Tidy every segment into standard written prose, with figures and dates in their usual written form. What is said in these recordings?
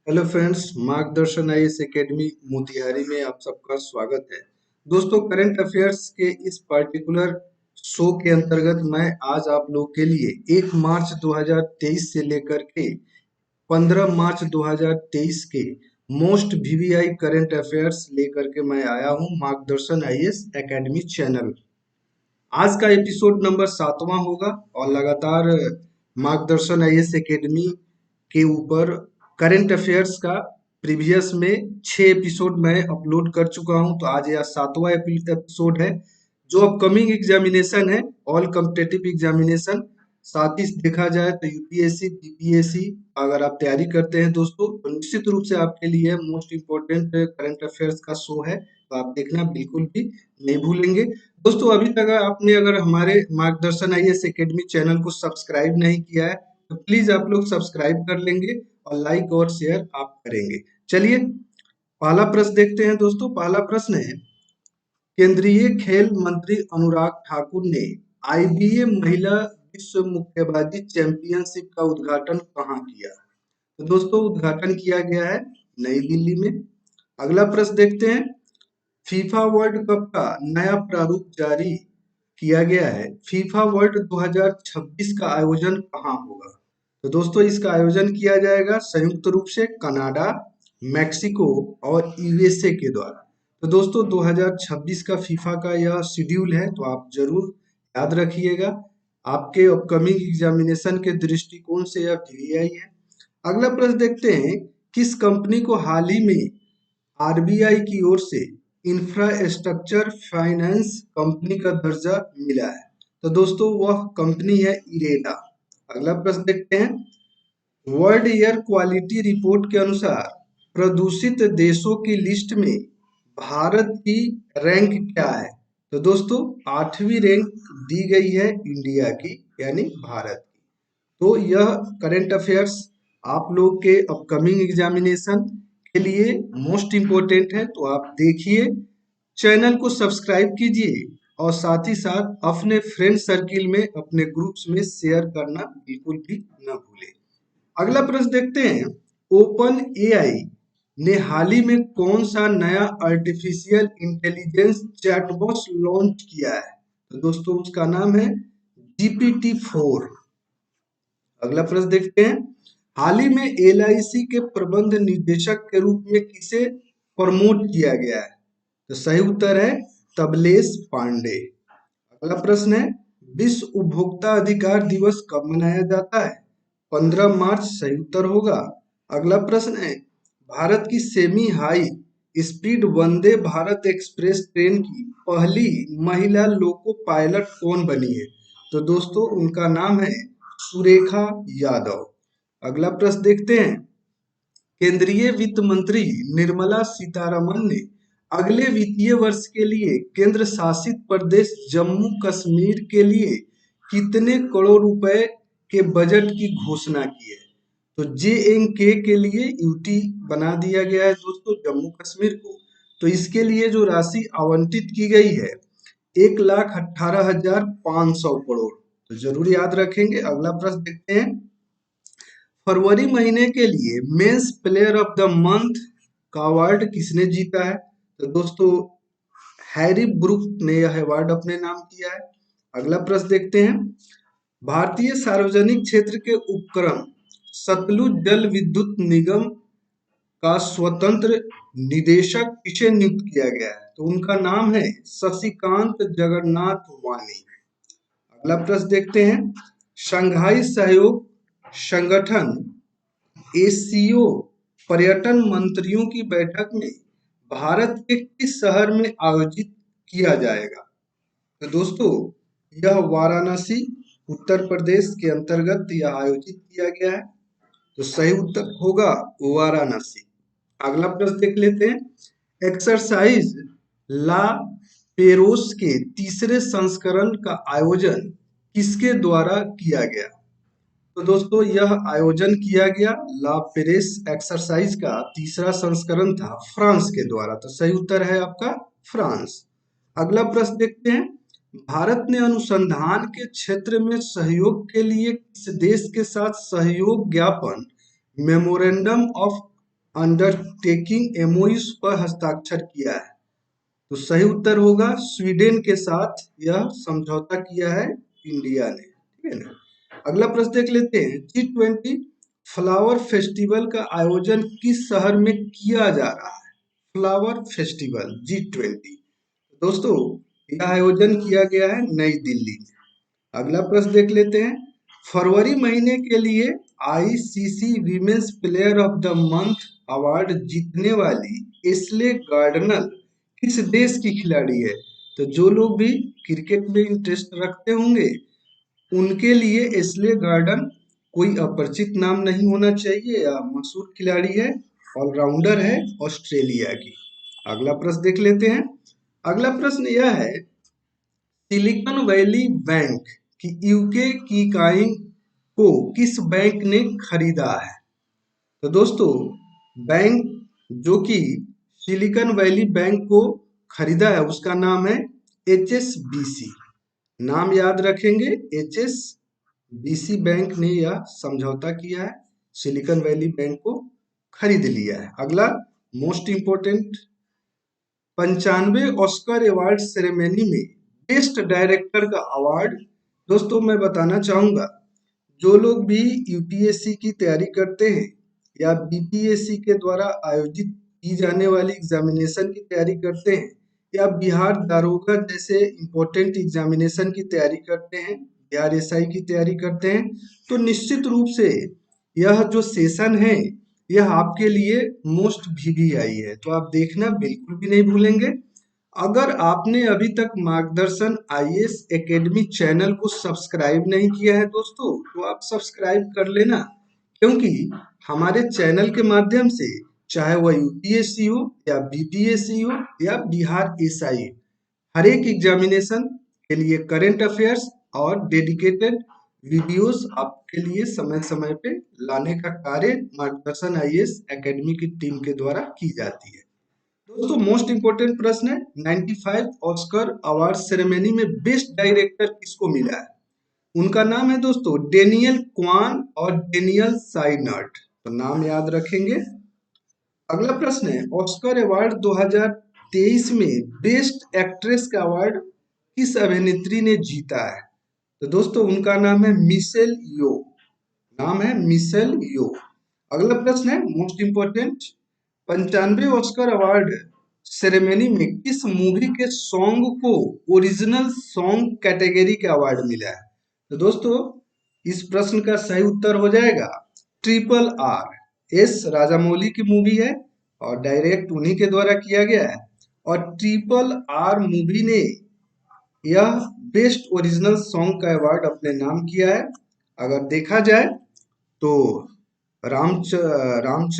Hello friends, मार्गदर्शन IAS academy Motihari में आप सबका स्वागत है। दोस्तों, करंट अफेयर्स के इस पर्टिकुलर शो के अंतर्गत मैं आज आप लोग के लिए 1 मार्च 2023 से लेकर के 15 मार्च 2023 के मोस्ट वीवीआई करंट अफेयर्स लेकर के मैं आया हूं मार्गदर्शन आईएएस एकेडमी चैनल। आज का एपिसोड नंबर 7वां होगा और लगातार मार्गदर्शन आईएएस एकेडमी के ऊपर करंट अफेयर्स का प्रीवियस में 6 एपिसोड मैं अपलोड कर चुका हूं। तो आज यह 7वां एपिसोड है। जो अपकमिंग एग्जामिनेशन है, ऑल कॉम्पिटिटिव एग्जामिनेशन, साथ ही देखा जाए तो यूपीएससी बीपीएससी अगर आप तैयारी करते हैं दोस्तों, तो निश्चित रूप से आपके लिए मोस्ट इम्पोर्टेंट करंट अफेयर्स का शो है। तो आप देखना बिल्कुल भी नहीं भूलेंगे। दोस्तों, अभी तक आपने अगर हमारे मार्गदर्शन आईएएस एकेडमी चैनल को सब्सक्राइब नहीं किया है तो प्लीज आप लोग सब्सक्राइब कर लेंगे और लाइक और शेयर आप करेंगे। चलिए पहला प्रश्न देखते हैं दोस्तों। पहला प्रश्न है, केंद्रीय खेल मंत्री अनुराग ठाकुर ने आईबीए महिला विश्व मुक्केबाजी चैंपियनशिप का उद्घाटन कहाँ किया? तो दोस्तों, उद्घाटन किया गया है नई दिल्ली में। अगला प्रश्न देखते हैं, फीफा वर्ल्ड कप का नया प्रारूप जारी किया गया है। फीफा वर्ल्ड 2026 का आयोजन कहाँ होगा? तो दोस्तों, इसका आयोजन किया जाएगा संयुक्त रूप से कनाडा, मैक्सिको और यूएसए के द्वारा। तो दोस्तों, 2026 का फीफा का यह शेड्यूल है, तो आप जरूर याद रखिएगा। आपके अपकमिंग एग्जामिनेशन के दृष्टिकोण से यह वीवीआई है। अगला प्रश्न देखते हैं, किस कंपनी को हाल ही में आरबीआई की ओर से इंफ्रास्ट्रक्चर फाइनेंस कंपनी का दर्जा मिला है? तो दोस्तों, वह कंपनी है इरेडा। अगला प्रश्न देखते हैं, वर्ल्ड एयर क्वालिटी रिपोर्ट के अनुसार प्रदूषित देशों की लिस्ट में भारत की रैंक क्या है? तो दोस्तों, 8वीं रैंक दी गई है इंडिया की, यानी भारत की। तो यह करंट अफेयर्स आप लोग के अपकमिंग एग्जामिनेशन के लिए मोस्ट इम्पोर्टेंट है। तो आप देखिए, चैनल को सब्सक्राइब कीजिए और साथ ही साथ अपने फ्रेंड सर्किल में, अपने ग्रुप्स में शेयर करना बिल्कुल भी न भूलें। अगला प्रश्न देखते हैं, ओपन एआई ने हाल ही में कौन सा नया आर्टिफिशियल इंटेलिजेंस चैटबॉट लॉन्च किया है? तो दोस्तों, उसका नाम है GPT-4। अगला प्रश्न देखते हैं, हाल ही में एलआईसी के प्रबंध निदेशक के रूप में किसे प्रमोट किया गया है? तो सही उत्तर है तबलेश पांडे। अगला प्रश्न है, विश्व उपभोक्ता अधिकार दिवस कब मनाया जाता है? 15 मार्च सही उत्तर होगा। अगला प्रश्न है, भारत की semi high speed Vande Bharat express train की पहली महिला लोको पायलट कौन बनी है? तो दोस्तों, उनका नाम है सुरेखा यादव। अगला प्रश्न देखते हैं, केंद्रीय वित्त मंत्री निर्मला सीतारमन ने अगले वित्तीय वर्ष के लिए केंद्र शासित प्रदेश जम्मू कश्मीर के लिए कितने करोड़ रुपए के बजट की घोषणा की है? तो JNK के लिए यूटी बना दिया गया है दोस्तों, जम्मू कश्मीर को। तो इसके लिए जो राशि आवंटित की गई है 1,18,500 करोड़। तो जरूर याद रखेंगे। अगला प्रश्न देखते हैं, फरवरी महीने के लिए men's player of the month का अवार्ड किसने जीता है? तो दोस्तों, हैरी ब्रूक ने यह अवार्ड अपने नाम किया है। अगला प्रश्न देखते हैं, भारतीय सार्वजनिक क्षेत्र के उपक्रम सतलुज जल विद्युत निगम का स्वतंत्र निदेशक किसे नियुक्त किया गया है? तो उनका नाम है शशिकांत जगन्नाथ वानी। अगला प्रश्न देखते हैं, शंघाई सहयोग संगठन एसीओ पर्यटन मंत्रियों की बैठक में भारत के किस शहर में आयोजित किया जाएगा? तो दोस्तों, यह वाराणसी उत्तर प्रदेश के अंतर्गत यह आयोजित किया गया है। तो सही उत्तर होगा वाराणसी। अगला प्रश्न देख लेते हैं, एक्सरसाइज ला पेरोस के तीसरे संस्करण का आयोजन किसके द्वारा किया गया? तो दोस्तों, यह आयोजन किया गया ला पेरेस एक्सरसाइज का तीसरा संस्करण था फ्रांस के द्वारा। तो सही उत्तर है आपका फ्रांस। अगला प्रश्न देखते हैं, भारत ने अनुसंधान के क्षेत्र में सहयोग के लिए किस देश के साथ सहयोग ज्ञापन मेमोरेंडम ऑफ अंडरटेकिंग एमओयू पर हस्ताक्षर किया है? तो सही उत्तर होगा स्वीडन के साथ यह समझौता किया है इंडिया ने, ठीक है ना। अगला प्रश्न देख लेते हैं, G20 फ्लावर फेस्टिवल का आयोजन किस शहर में किया जा रहा है? फ्लावर फेस्टिवल G20 दोस्तों यह आयोजन किया गया है नई दिल्ली में। अगला प्रश्न देख लेते हैं, फरवरी महीने के लिए ICC women's player of the month award जीतने वाली एशले गार्डनर किस देश की खिलाड़ी है? तो जो लोग भी क्रिकेट में इंटरेस्ट रखते होंगे उनके लिए एशले गार्डन कोई अपरिचित नाम नहीं होना चाहिए, या मशहूर खिलाड़ी है, ऑलराउंडर है ऑस्ट्रेलिया की। अगला प्रश्न देख लेते हैं। अगला प्रश्न यह है, सिलिकॉन वैली बैंक की यूके की इकाई को किस बैंक ने खरीदा है? तो दोस्तों बैंक जो कि सिलिकॉन वैली बैंक को खरीदा है उसका नाम है HSBC। नाम याद रखेंगे, HSBC बैंक ने यह समझौता किया है, सिलिकॉन वैली बैंक को खरीद लिया है। अगला most important, 95 Oscar award ceremony में बेस्ट डायरेक्टर का अवार्ड, दोस्तों मैं बताना चाहूंगा जो लोग भी यूपीएससी की तैयारी करते हैं या बीपीएससी के द्वारा आयोजित की जाने वाली एग्जामिनेशन की तैयारी करते हैं या बिहार दारोगा जैसे इम्पोर्टेंट एग्जामिनेशन की तैयारी करते हैं, बिहार एसआई की तैयारी करते हैं, तो निश्चित रूप से यह जो सेशन है यह आपके लिए मोस्ट वीवीआई है, तो आप देखना बिल्कुल भी नहीं भूलेंगे। अगर आपने अभी तक मार्गदर्शन आईएएस एकेडमी चैनल को सब्सक्राइब नहीं किया है दोस्तों, तो आप सब्सक्राइब कर लेना, क्योंकि हमारे चैनल के माध्यम से चाहे वह यूपीएससी हो या बीपीएससी हो या बिहार एसआई, हर एक एग्जामिनेशन के लिए करंट अफेयर्स और डेडिकेटेड वीडियोस आपके लिए समय समय पे लाने का कार्य मार्गदर्शन आईएएस एकेडमी की टीम के द्वारा की जाती है। दोस्तों मोस्ट इंपोर्टेंट प्रश्न है, 95 ऑस्कर अवार्ड सेरेमनी में बेस्ट डायरेक्टर किसको मिला है? उनका नाम है दोस्तों डेनियल क्वान और डेनियल साइनर्ट, तो नाम याद रखेंगे। अगला प्रश्न है, ऑस्कर अवार्ड 2023 में बेस्ट एक्ट्रेस का अवार्ड किस अभिनेत्री ने जीता है? तो दोस्तों उनका नाम है मिशेल यो, नाम है मिशेल यो। अगला प्रश्न है most important, 95 Oscar award ceremony में किस मूवी के सॉन्ग को ओरिजिनल सॉन्ग कैटेगरी का अवार्ड मिला है? तो दोस्तों इस प्रश्न का सही उत्तर हो जाएगा RRR। एस राजामौली की मूवी है और डायरेक्ट उन्हीं के द्वारा किया गया है, और RRR मूवी ने यह बेस्ट ओरिजिनल सॉन्ग का अवार्ड अपने नाम किया है। अगर देखा जाए तो रामच रामच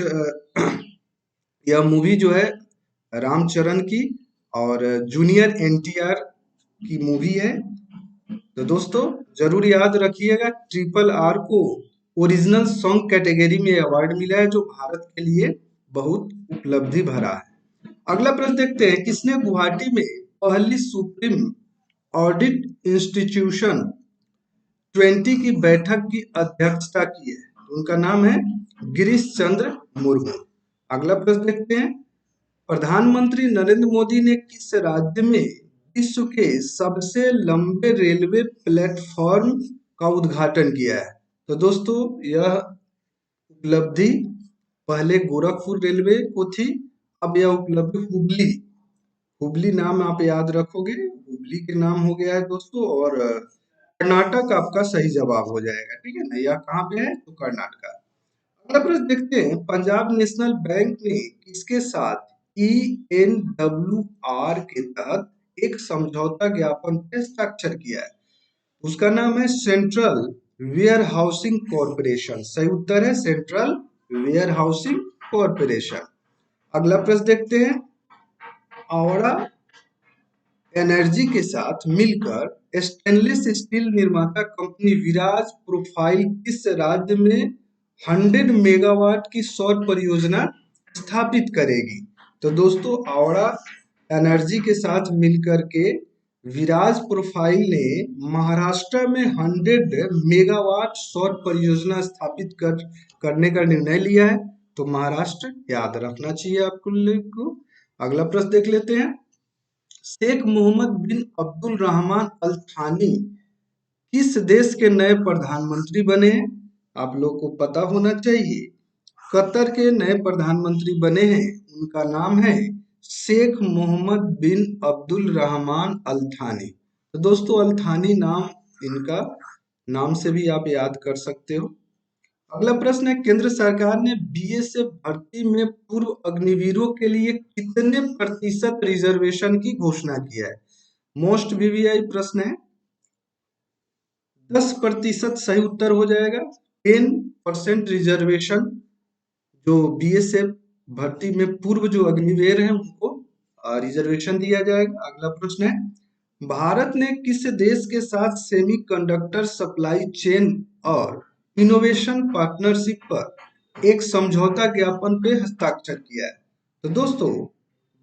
यह मूवी जो है रामचरण की और जूनियर एनटीआर की मूवी है। तो दोस्तों जरूर याद रखिएगा RRR को ओरिजिनल सॉन्ग कैटेगरी में अवार्ड मिला है, जो भारत के लिए बहुत उपलब्धि भरा है। अगला प्रश्न देखते हैं, किसने गुवाहाटी में पहली सुप्रीम ऑडिट इंस्टीट्यूशन 20 की बैठक की अध्यक्षता की है? उनका नाम है गिरीश चंद्र मुर्मू। अगला प्रश्न देखते हैं, प्रधानमंत्री नरेंद्र मोदी ने किस राज्य में विश्व के सबसे लंबे रेलवे प्लेटफॉर्म का उद्घाटन किया है? तो दोस्तों यह उपलब्धि पहले गोरखपुर रेलवे को थी, अब यह उपलब्धि हुबली, हुबली नाम आप याद रखोगे, हुबली के नाम हो गया है दोस्तों, और कर्नाटक आपका सही जवाब हो जाएगा, ठीक है ना। यह कहाँ पे है? तो कर्नाटक। अगला प्रश्न देखते हैं, पंजाब नेशनल बैंक ने किसके साथ ENWR के तहत एक समझौता ज्ञापन पे हस्ताक्षर किया है? उसका नाम है सेंट्रल वेयर हाउसिंग कॉरपोरेशन। सही उत्तर है सेंट्रल वेयर हाउसिंग कॉरपोरेशन। अगला प्रश्न देखते हैं, औड़ा एनर्जी के साथ मिलकर स्टेनलेस स्टील निर्माता कंपनी विराज प्रोफाइल किस राज्य में 100 मेगावाट की सौर परियोजना स्थापित करेगी? तो दोस्तों औड़ा एनर्जी के साथ मिलकर के विराज प्रोफाइल ने महाराष्ट्र में 100 मेगावाट सौर परियोजना स्थापित करने का निर्णय लिया है। तो महाराष्ट्र याद रखना चाहिए आपको लोग को। अगला प्रश्न देख लेते हैं। शेख मोहम्मद बिन अब्दुल रहमान अल थानी किस देश के नए प्रधानमंत्री बने हैं? आप लोग को पता होना चाहिए। कतर के नए प्रधानमंत्री बने हैं, उनका नाम है शेख मोहम्मद बिन अब्दुल रहमान अल थानी। तो दोस्तों अल थानी नाम इनका नाम से भी आप याद कर सकते हो। अगला प्रश्न है, केंद्र सरकार ने बीएसएफ भर्ती में पूर्व अग्निवीरों के लिए कितने प्रतिशत रिजर्वेशन की घोषणा किया है? मोस्ट वीवीआई प्रश्न है। 10% सही उत्तर हो जाएगा। 10% रिजर्वेशन जो बीएसएफ भर्ती में पूर्व जो अग्निवीर हैं उनको रिजर्वेशन दिया जाएगा। अगला प्रश्न है, भारत ने किस देश के साथ सेमीकंडक्टर सप्लाई चेन और इनोवेशन पार्टनरशिप पर एक समझौता ज्ञापन पे हस्ताक्षर किया है? तो दोस्तों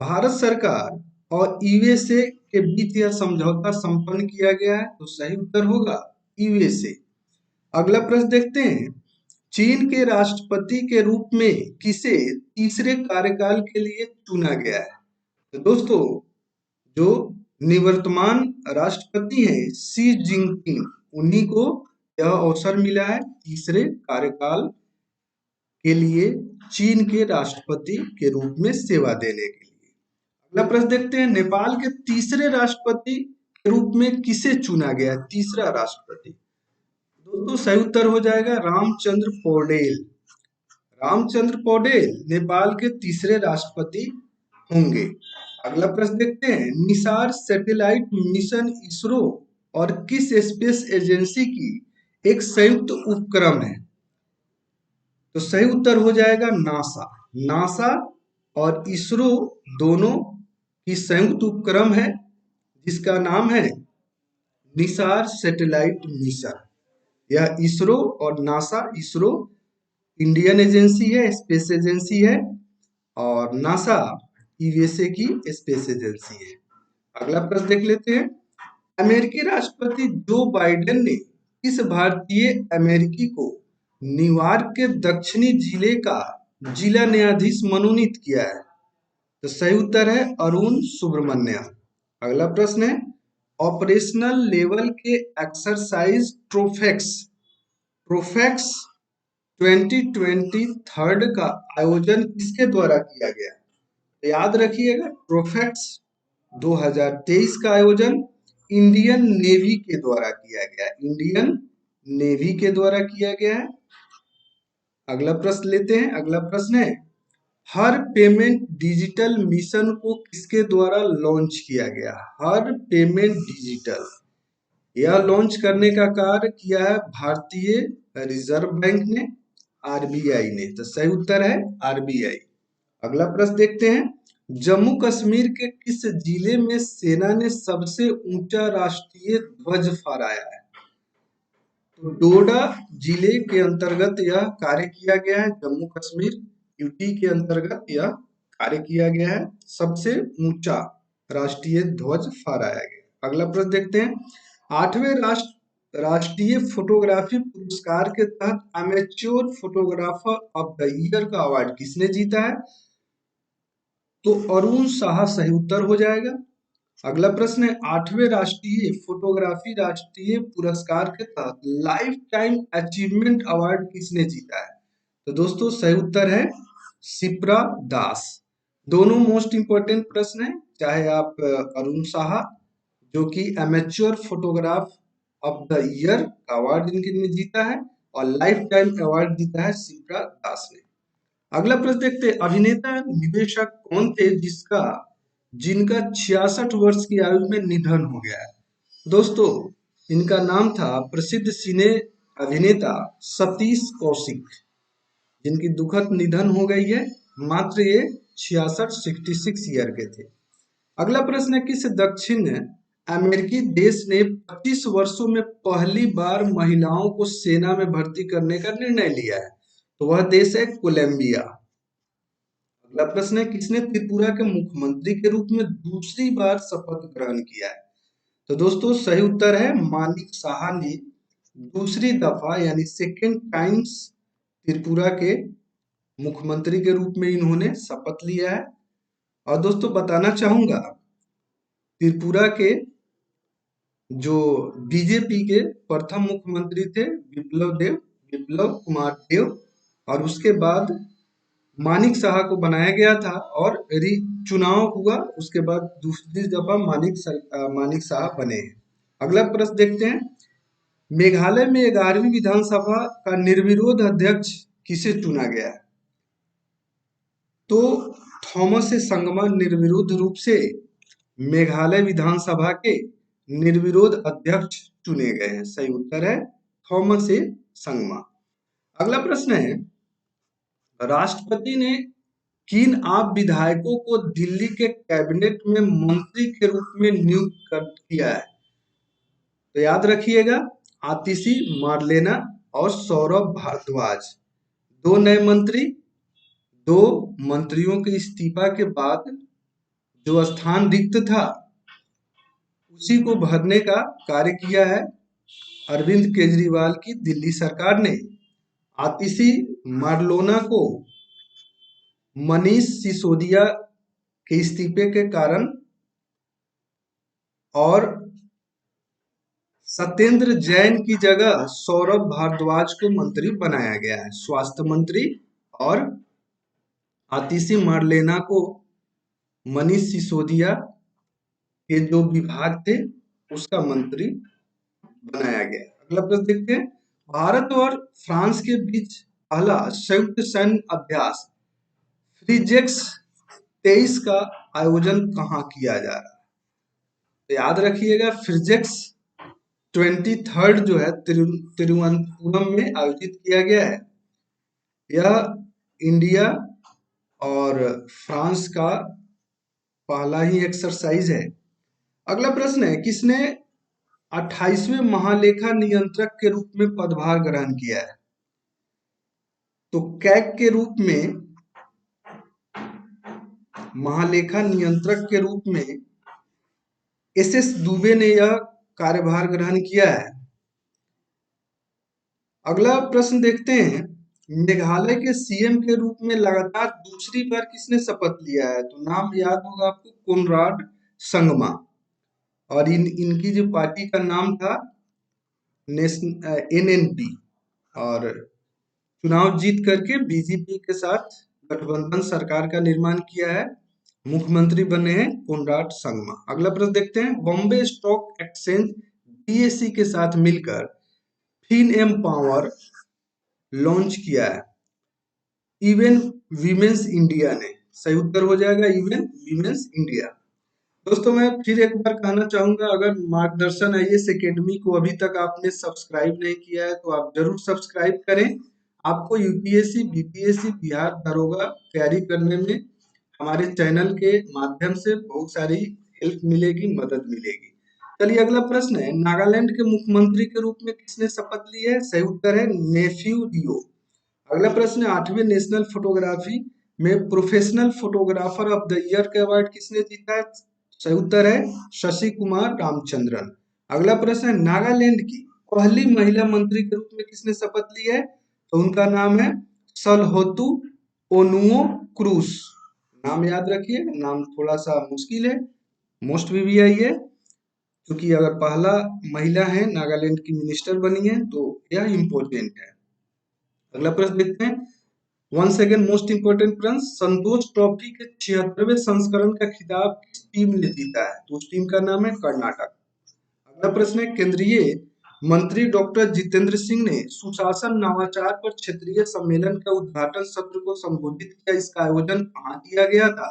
भारत सरकार और यूएसए के बीच यह समझौता संपन्न किया गया है, तो सही उत्तर होगा यूएसए। अगला प्रश्न देखते हैं, चीन के राष्ट्रपति के रूप में किसे तीसरे कार्यकाल के लिए चुना गया है? तो दोस्तों जो निवर्तमान राष्ट्रपति हैं शी जिनपिंग, उन्हीं को यह अवसर मिला है तीसरे कार्यकाल के लिए चीन के राष्ट्रपति के रूप में सेवा देने के लिए। अगला प्रश्न देखते हैं, नेपाल के तीसरे राष्ट्रपति के रूप में किसे चुना गया है? तीसरा राष्ट्रपति दोस्तों सही उत्तर हो जाएगा रामचंद्र पौडेल। रामचंद्र पौडेल नेपाल के तीसरे राष्ट्रपति होंगे। अगला प्रश्न देखते हैं, निसार सैटेलाइट मिशन इसरो और किस स्पेस एजेंसी की एक संयुक्त उपक्रम है? तो सही उत्तर हो जाएगा नासा। नासा और इसरो दोनों की संयुक्त उपक्रम है जिसका नाम है निसार सैटेलाइट मिशन। यह इसरो और नासा, इसरो इंडियन एजेंसी है, स्पेस एजेंसी है, और नासा यूएसए की स्पेस एजेंसी है। अगला प्रश्न देख लेते हैं, अमेरिकी राष्ट्रपति जो बाइडेन ने किस भारतीय अमेरिकी को न्यूयॉर्क के दक्षिणी जिले का जिला न्यायाधीश मनोनीत किया है? तो सही उत्तर है अरुण सुब्रमण्यम। अगला प्रश्न है, ऑपरेशनल लेवल के एक्सरसाइज ट्रोफेक्स 2023 का आयोजन किसके द्वारा किया गया? तो याद रखिएगा ट्रोफेक्स 2023 का आयोजन इंडियन नेवी के द्वारा किया गया, इंडियन नेवी के द्वारा किया गया है। अगला प्रश्न लेते हैं। अगला प्रश्न है, हर पेमेंट डिजिटल मिशन को किसके द्वारा लॉन्च किया गया? हर पेमेंट डिजिटल, यह लॉन्च करने का कार्य किया है भारतीय रिजर्व बैंक ने, आरबीआई ने। तो सही उत्तर है आरबीआई। अगला प्रश्न देखते हैं, जम्मू कश्मीर के किस जिले में सेना ने सबसे ऊंचा राष्ट्रीय ध्वज फहराया है? तो डोडा जिले के अंतर्गत यह कार्य किया गया है। जम्मू कश्मीर यूटी के अंतर्गत यह कार्य किया गया है, सबसे ऊंचा राष्ट्रीय ध्वज फहराया गया। अगला प्रश्न देखते हैं, 8वें राष्ट्रीय फोटोग्राफी पुरस्कार के तहत amateur photographer of the year का अवार्ड किसने जीता है? तो अरुण साहा सही उत्तर हो जाएगा। अगला प्रश्न है, 8वें राष्ट्रीय फोटोग्राफी राष्ट्रीय पुरस्कार के तहत लाइफ टाइम अचीवमेंट अवार्ड किसने जीता है? तो दोस्तों सही उत्तर है शिप्रा दास। दोनों मोस्ट इंपोर्टेंट प्रश्न है, चाहे आप अरुण साहा जो कि amateur photograph of the year award इनके जीता है, और लाइफ टाइम अवार्ड जीता है शिप्रा दास ने। अगला प्रश्न देखते हैं, अभिनेता निदेशक कौन थे जिनका 66 वर्ष की आयु में निधन हो गया है? दोस्तों इनका नाम था प्रसिद्ध सिने अभिनेता सतीश कौशिक, जिनकी दुखद निधन हो गई है। मात्र ये 66 ईयर के थे। अगला प्रश्न है, किस दक्षिण अमेरिकी देश ने 25 वर्षों में पहली बार महिलाओं को सेना में भर्ती करने का निर्णय लिया है? तो वह देश है कोलंबिया। अगला प्रश्न है, किसने त्रिपुरा के मुख्यमंत्री के रूप में दूसरी बार शपथ ग्रहण किया है? तो दोस्तों सही उत्तर है मानिक साहा ने दूसरी दफा यानी सेकेंड टाइम्स त्रिपुरा के मुख्यमंत्री के रूप में इन्होंने शपथ लिया है। और दोस्तों बताना चाहूंगा, त्रिपुरा के जो बीजेपी के प्रथम मुख्यमंत्री थे विप्लव कुमार देव, और उसके बाद मानिक शाह को बनाया गया था और चुनाव हुआ, उसके बाद दूसरी दफा मानिक शाह बने हैं। अगला प्रश्न देखते हैं, मेघालय में 11वीं विधानसभा का निर्विरोध अध्यक्ष किसे चुना गया? तो थॉमस संगमा निर्विरोध रूप से मेघालय विधानसभा के निर्विरोध अध्यक्ष चुने गए हैं। सही उत्तर है थॉमस संगमा। अगला प्रश्न है, राष्ट्रपति ने किन आप विधायकों को दिल्ली के कैबिनेट में मंत्री के रूप में नियुक्त कर किया है? तो याद रखिएगा, आतिशी मार्लेना और सौरभ भारद्वाज, दो नए मंत्री। दो मंत्रियों के इस्तीफा के बाद जो स्थान रिक्त था उसी को भरने का कार्य किया है अरविंद केजरीवाल की दिल्ली सरकार ने। आतिशी मार्लोना को मनीष सिसोदिया के इस्तीफे के कारण और सत्येंद्र जैन की जगह सौरभ भारद्वाज को मंत्री बनाया गया है, स्वास्थ्य मंत्री। और आतिशी मार्लेना को मनीष सिसोदिया के जो विभाग थे उसका मंत्री बनाया गया। अगला प्रश्न देखते हैं, भारत और फ्रांस के बीच पहला संयुक्त सैन्य अभ्यास फ्रीजेक्स 23 का आयोजन कहाँ किया जा रहा है? तो याद रखिएगा, फ्रीजेक्स 23 जो है तिरुवनंतपुरम में आयोजित किया गया है। यह इंडिया और फ्रांस का पहला ही एक्सरसाइज है। अगला प्रश्न है, किसने 28वें महालेखा नियंत्रक के रूप में पदभार ग्रहण किया है? तो कैग के रूप में, महालेखा नियंत्रक के रूप में एस दुबे ने यह कार्यभार ग्रहण किया है। अगला प्रश्न देखते हैं, मेघालय के सीएम के रूप में लगातार दूसरी बार किसने शपथ लिया है? तो नाम याद होगा आपको, कोनराड संगमा। और इनकी जो पार्टी का नाम था NNP, और चुनाव जीत करके बीजेपी के साथ गठबंधन सरकार का निर्माण किया है। मुख्यमंत्री बने हैं कोनराड संगमा। अगला प्रश्न देखते हैं, बॉम्बे स्टॉक एक्सचेंज BSE के साथ मिलकर फिन पावर लॉन्च किया है इवन वीमेंस इंडिया ने। सही उत्तर हो जाएगा इवन वीमेंस इंडिया। दोस्तों मैं फिर एक बार कहना चाहूंगा, अगर मार्गदर्शन IAS एकेडमी को अभी तक आपने सब्सक्राइब नहीं किया है तो आप जरूर सब्सक्राइब करें। आपको UPSC BPSC बिहार दरोगा तैयारी करने में हमारे चैनल के माध्यम से बहुत सारी हेल्प मिलेगी, मदद मिलेगी। चलिए अगला प्रश्न है, नागालैंड के मुख्यमंत्री के रूप में किसने शपथ ली है? सही उत्तर है नेफ्यू रियो। अगला प्रश्न है, 8वें नेशनल फोटोग्राफी में professional photographer of the year का अवार्ड किसने जीता है? सही उत्तर है शशि कुमार रामचंद्रन। अगला प्रश्न है, नागालैंड की पहली महिला मंत्री के रूप में किसने शपथ ली है? तो उनका नाम है सलहोतु ओनुओ क्रूस। नाम याद रखिए, नाम थोड़ा सा मुश्किल है, मोस्ट VVI है, क्योंकि अगर पहला महिला है नागालैंड की मिनिस्टर बनी है तो यह इम्पोर्टेंट है। अगला प्रश्न देखते हैं, वन सेकेंड मोस्ट इंपोर्टेंट प्रश्न, संतोष ट्रॉफी के 76वें संस्करण का खिताब किस टीम ने जीता है? तो उस टीम का नाम है कर्नाटक। अगला प्रश्न है, केंद्रीय मंत्री डॉक्टर जितेंद्र सिंह ने सुशासन नवाचार पर क्षेत्रीय सम्मेलन का उद्घाटन सत्र को संबोधित किया, इसका आयोजन कहाँ किया गया था?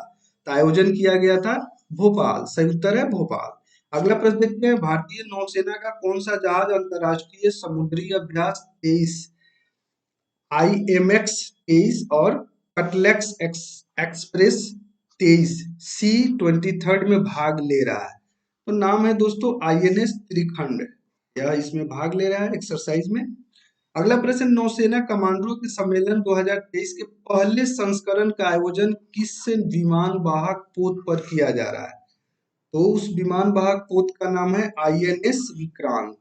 तो आयोजन किया गया था भोपाल। सही उत्तर है भोपाल। अगला प्रश्न देखते हैं, भारतीय नौसेना का कौन सा जहाज अंतरराष्ट्रीय समुद्री अभ्यास 23 IMX 23 और कटलेक्स एक्सप्रेस 23 C23 में भाग ले रहा है? तो नाम है दोस्तों INS त्रिखंड, यह इसमें भाग ले रहा है एक्सरसाइज में। अगला प्रश्न, नौसेना कमांडरों के सम्मेलन 2023 के पहले संस्करण का आयोजन किस विमान वाहक पोत पर किया जा रहा है? तो उस विमान वाहक पोत का नाम है INS विक्रांत।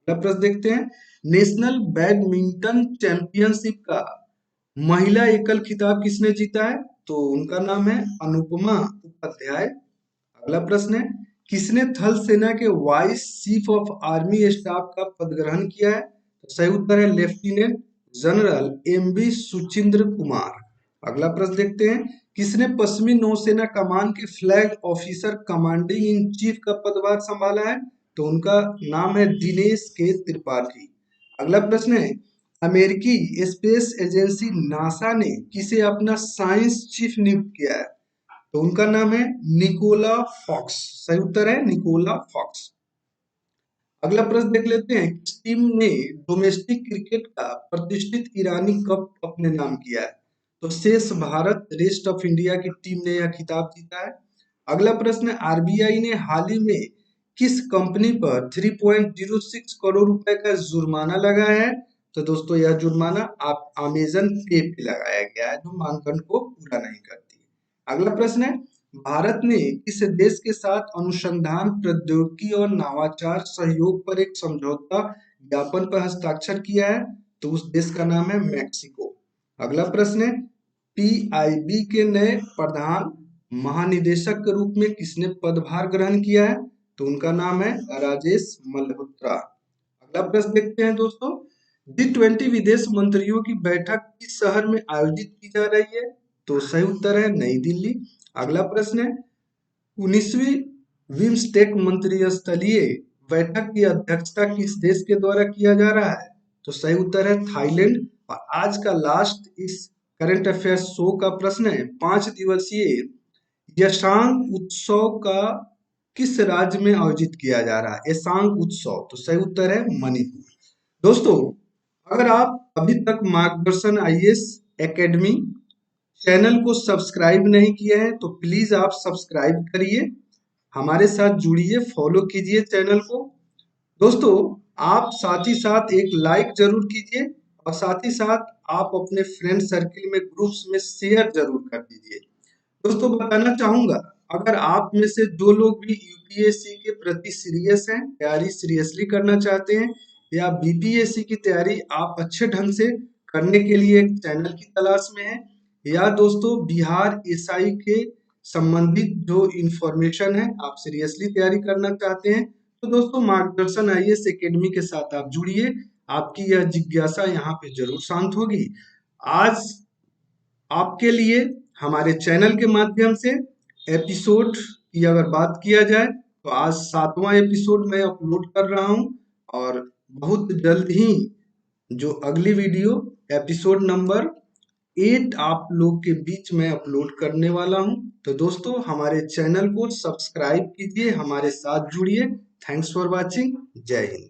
अगला प्रश्न देखते हैं, नेशनल बैडमिंटन चैंपियनशिप का महिला एकल खिताब किसने जीता है? तो उनका नाम है अनुपमा उपाध्याय। अगला प्रश्न है, किसने थल सेना के vice chief of army staff का पद ग्रहण किया है? तो सही उत्तर है lieutenant general MB Suchindra Kumar. अगला प्रश्न देखते हैं, किसने पश्चिमी नौसेना कमान के flag officer commanding in chief का पदभार संभाला है? तो उनका नाम है दिनेश के त्रिपाठी। अगला प्रश्न है, अमेरिकी स्पेस एजेंसी नासा ने किसे अपना साइंस चीफ नियुक्त किया है? तो उनका नाम है निकोला फॉक्स। सही उत्तर है निकोला फॉक्स। अगला प्रश्न देख लेते हैं, किस टीम ने डोमेस्टिक क्रिकेट का प्रतिष्ठित ईरानी कप अपने नाम किया है? तो शेष भारत रेस्ट ऑफ इंडिया की टीम ने यह खिताब जीता है। अगला प्रश्न, आरबीआई ने हाल ही में किस कंपनी पर 3.06 करोड़ रुपए का जुर्माना लगाया है? तो दोस्तों यह जुर्माना आप अमेजन पे पे लगाया गया है, जो मानदंड को पूरा नहीं करती है। अगला प्रश्न है, भारत ने किस देश के साथ अनुसंधान प्रौद्योगिकी और नवाचार सहयोग पर एक समझौता ज्ञापन पर हस्ताक्षर किया है? तो उस देश का नाम है मैक्सिको। अगला प्रश्न है, पीआईबी के नए प्रधान महानिदेशक के रूप में किसने पदभार ग्रहण किया है? तो उनका नाम है राजेश मल्होत्रा। अगला प्रश्न देखते हैं दोस्तों, G20 विदेश मंत्रियों की बैठक किस शहर में आयोजित की जा रही है? तो सही उत्तर है नई दिल्ली। अगला प्रश्न है, 19वीं बिम्स्टेक मंत्रिस्तरीय बैठक की अध्यक्षता किस देश के द्वारा किया जा रहा है? तो सही उत्तर है थाईलैंड। और आज का लास्ट इस करंट अफेयर्स शो का प्रश्न है, 5 दिवसीय यशांग उत्सव का किस राज्य में आयोजित किया जा रहा है? यशांग उत्सव। तो सही उत्तर है मणिपुर। दोस्तों, अगर आप अभी तक मार्गदर्शन आईएएस एकेडमी चैनल को सब्सक्राइब नहीं किए हैं तो प्लीज आप सब्सक्राइब करिए, हमारे साथ जुड़िए, फॉलो कीजिए चैनल को। दोस्तों, आप साथ ही साथ एक लाइक जरूर कीजिए और साथ ही साथ आप अपने फ्रेंड सर्किल में ग्रुप्स में शेयर जरूर कर दीजिए। दोस्तों, बताना चाहूंगा, अगर आप में से जो लोग भी यूपीएससी के प्रति सीरियस हैं, तैयारी सीरियसली करना चाहते हैं, या बीपीएससी की तैयारी आप अच्छे ढंग से करने के लिए एक चैनल की तलाश में हैं, या दोस्तों बिहार एसआई के संबंधित जो इंफॉर्मेशन है आप सीरियसली तैयारी करना चाहते हैं, तो दोस्तों मार्गदर्शन आईएएस एकेडमी के साथ आप जुड़िए। आपकी यह जिज्ञासा यहाँ पे जरूर शांत होगी। आज आपके लिए हमारे चैनल के माध्यम से एपिसोड की अगर बात किया जाए तो आज 7वां एपिसोड मैं अपलोड कर रहा हूं, और बहुत जल्द ही जो अगली वीडियो एपिसोड नंबर 8 आप लोग के बीच में अपलोड करने वाला हूं। तो दोस्तों, हमारे चैनल को सब्सक्राइब कीजिए, हमारे साथ जुड़िए। Thanks for watching. जय हिंद।